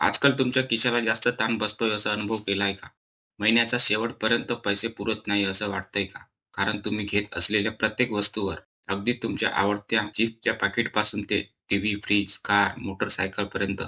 आजकाल तुमच्या खिशाला जास्त ताण बसतोय असा अनुभव केलाय का? महिन्याचा शेवटपर्यंत पैसे पुरत नाही असं वाटतंय का? कारण तुम्ही घेत असलेल्या प्रत्येक वस्तूवर, अगदी तुमच्या आवडत्या चिप्सच्या पाकीटपासून ते टीव्ही, फ्रिज, कार, मोटरसायकलपर्यंत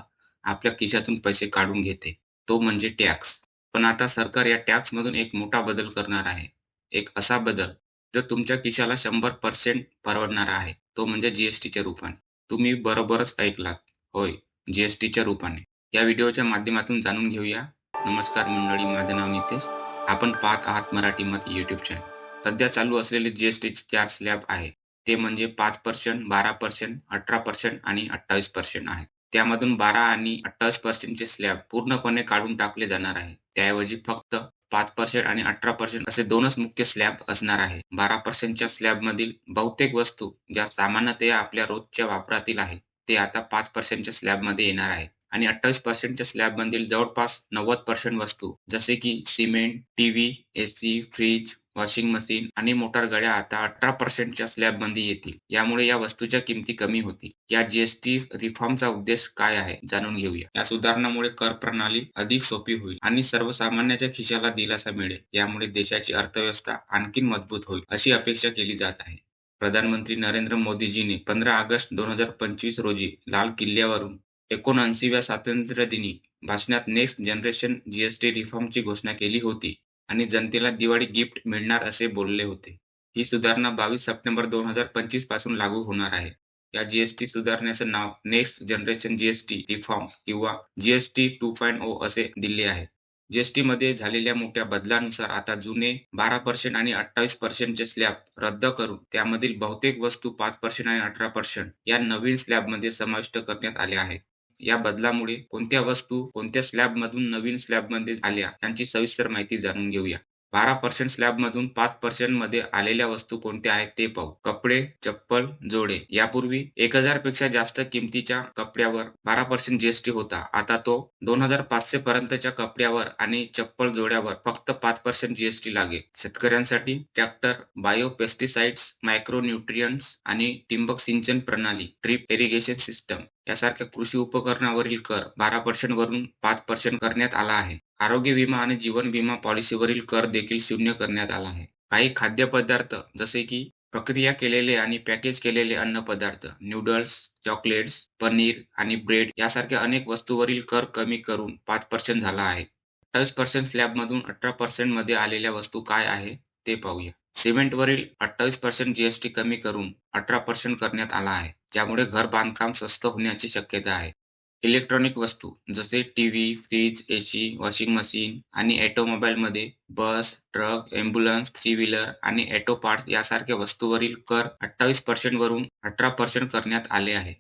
आपल्या खिशातून पैसे काढून घेते. तो म्हणजे टॅक्स. पण आता सरकार या टॅक्समधून एक मोठा बदल करणार आहे. एक असा बदल, जो तुमच्या खिशाला 100% परवडणारा आहे. तो म्हणजे जी रूपाने. तुम्ही बरोबरच ऐकलात. होय, जी रूपाने. या व्हिडिओच्या माध्यमातून जाणून घेऊया. नमस्कार मंडळी, माझं नाव नितेश. आपण पाहत आहात मराठी मत यूट्यूब चॅनल. सध्या चालू असलेले जी-एस-टीचे 4 स्लॅब आहेत. ते म्हणजे 5%, 12%, 18% आणि 28% आहेत. त्यामधून 12 आणि 28% चे स्लॅब पूर्णपणे काढून टाकले जाणार आहे. त्याऐवजी फक्त 5% आणि 18% असे 2च मुख्य स्लॅब असणार आहे. 12% च्या स्लॅबमधील बहुतेक वस्तू ज्या सामान्यतः आपल्या रोजच्या वापरातील आहेत, ते आता 5% च्या स्लॅबमध्ये येणार आहे. आणि 28% च्या स्लॅबमधील जवळपास 90% वस्तू जसे की cement, TV, AC, fridge, washing machine आणि मोटारगाड्या आता 18% च्या स्लॅबमध्ये येतील. यामुळे या वस्तूच्या किमती कमी होतील. या जी रिफॉर्मचा उद्देश काय आहे जाणून घेऊया. या सुधारणामुळे कर प्रणाली अधिक सोपी होईल आणि सर्वसामान्यांच्या खिशाला दिलासा मिळेल. यामुळे देशाची अर्थव्यवस्था आणखी मजबूत होईल, अशी अपेक्षा केली जात आहे. प्रधानमंत्री नरेंद्र मोदीजींनी 15 ऑगस्ट 2025 रोजी लाल किल्ल्यावरून 79व्या स्वातंत्र्यदिनी भाषणात नेक्स्ट जनरेशन जी रिफॉर्मची घोषणा केली होती आणि जनतेला दिवाळी गिफ्ट मिळणार असे बोलले होते. ही सुधारणा 22 सप्टेंबर 2025 पासून लागू होणार आहे. या जी सुधारणेचं नाव नेक्स्ट जनरेशन जी रिफॉर्म किंवा जी 2.0 असे दिले आहे. जी झालेल्या मोठ्या बदलानुसार आता जुने 12% आणि 28% चे स्लॅब रद्द करून त्यामधील बहुतेक वस्तू 5% आणि 18% या नवीन स्लॅबमध्ये समाविष्ट करण्यात आल्या आहेत. या बदलामुळे कोणत्या वस्तू कोणत्या स्लॅबमधून नवीन स्लॅबमध्ये आल्या यांची सविस्तर माहिती जाणून घेऊया. 12% स्लॅबमधून 5% मध्ये आलेल्या वस्तू कोणत्या आहेत ते पाहू. कपडे, चप्पल, जोडे. यापूर्वी 1000 पेक्षा जास्त किमतीच्या कपड्यावर 12% जी होता. आता तो 2500 पर्यंतच्या कपड्यावर आणि चप्पल जोड्यावर फक्त 5% जी लागेल. शेतकऱ्यांसाठी tractor, bio pesticides, micro nutrients आणि ठिबक सिंचन प्रणाली, ड्रिप इरिगेशन सिस्टम यासारख्या कृषी उपकरणावरील कर 12% वरून 5% करण्यात आला आहे. आरोग्य विमा आणि जीवन विमा पॉलिसीवरील कर देखील शून्य करण्यात आला आहे. काही खाद्यपदार्थ जसे की प्रक्रिया केलेले आणि पॅकेज केलेले अन्नपदार्थ, नूडल्स, चॉकलेट्स, पनीर आणि ब्रेड यासारख्या अनेक वस्तूंवरील कर कमी करून 5% झाला आहे. 28% स्लॅबमधून 18% मध्ये आलेल्या वस्तू काय आहे ते पाहूया. सिमेंटवरील 28% जी कमी करून 18% करण्यात आला आहे. ज्यामुळे घर बांधकाम स्वस्त होण्याची शक्यता आहे. इलेक्ट्रॉनिक वस्तू जसे TV, fridge, AC, washing machine आणि ऑटोमोबाईलमध्ये बस, ट्रक, एम्ब्युलन्स, थ्री व्हीलर आणि ऑटो पार्ट्स यासारख्या वस्तूंवरील कर 28% वरून 18% करण्यात आले आहे.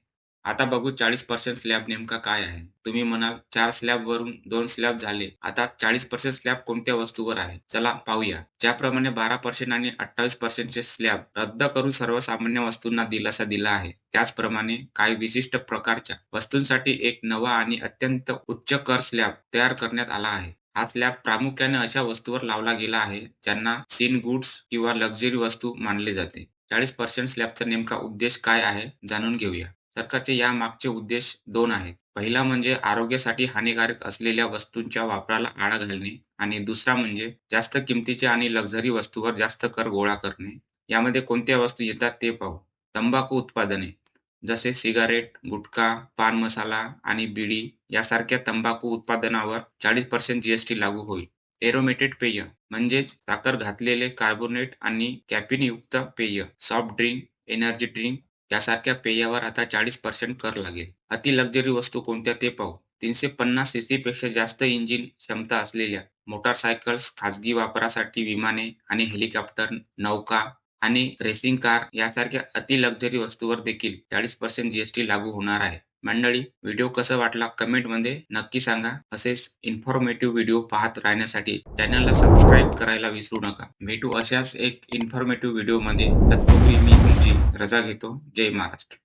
आता बघू 40% स्लॅब नेमका काय आहे. तुम्ही म्हणाल 4 स्लॅबवरून 2 स्लॅब झाले. आता 40% स्लॅब कोणत्या वस्तूवर आहे? चला पाहूया. ज्याप्रमाणे 12% आणि 28% चे स्लॅब रद्द करून सर्वसामान्य वस्तूंना दिलासा दिला आहे. त्याचप्रमाणे काही विशिष्ट प्रकारच्या वस्तूंसाठी एक नवा आणि अत्यंत उच्च कर स्लॅब तयार करण्यात आला आहे. हा स्लॅब प्रामुख्याने अशा वस्तूंवर लावला गेला आहे, ज्यांना सीन गुड्स किंवा लक्झरी वस्तू मानले जाते. 40% स्लॅबचा नेमका उद्देश काय आहे जाणून घेऊया. सरकारचे यामागचे उद्देश 2 आहेत. पहिला म्हणजे आरोग्यासाठी हानिकारक असलेल्या वस्तूंच्या वापराला आळा घालणे आणि दुसरा म्हणजे जास्त किमतीच्या आणि लक्झरी वस्तूंवर जास्त कर गोळा करणे. यामध्ये कोणत्या वस्तू येतात ते पाहू. तंबाखू उत्पादने जसे सिगारेट, गुटखा, पान मसाला आणि बिडी यासारख्या तंबाखू उत्पादनावर 40% जी लागू होईल. एरोमेटेड पेय म्हणजेच साखर घातलेले कार्बोनेट आणि कॅफीनयुक्त पेय, सॉफ्ट ड्रिंक, एनर्जी ड्रिंक यासारख्या पेयावर आता 40% कर लागेल. अति लक्झरी वस्तू कोणत्या ते पाहू. 350 सीसीपेक्षा जास्त इंजिन क्षमता असलेल्या मोटारसायकल्स, खाजगी वापरासाठी विमाने आणि हेलिकॉप्टर, नौका आणि रेसिंग कार यासारख्या अति लक्झरी वस्तूंवर देखील 40% जी लागू होणार आहे. मंडळी, व्हिडिओ कसा वाटला कमेंटमध्ये नक्की सांगा. असेच इन्फॉर्मेटिव्ह व्हिडिओ पाहत राहण्यासाठी चॅनलला सबस्क्राईब करायला विसरू नका. भेटू अशाच एक इन्फॉर्मेटिव्ह व्हिडिओमध्ये. तत्पूर्वी मी तुमची रजा घेतो. जय महाराष्ट्र.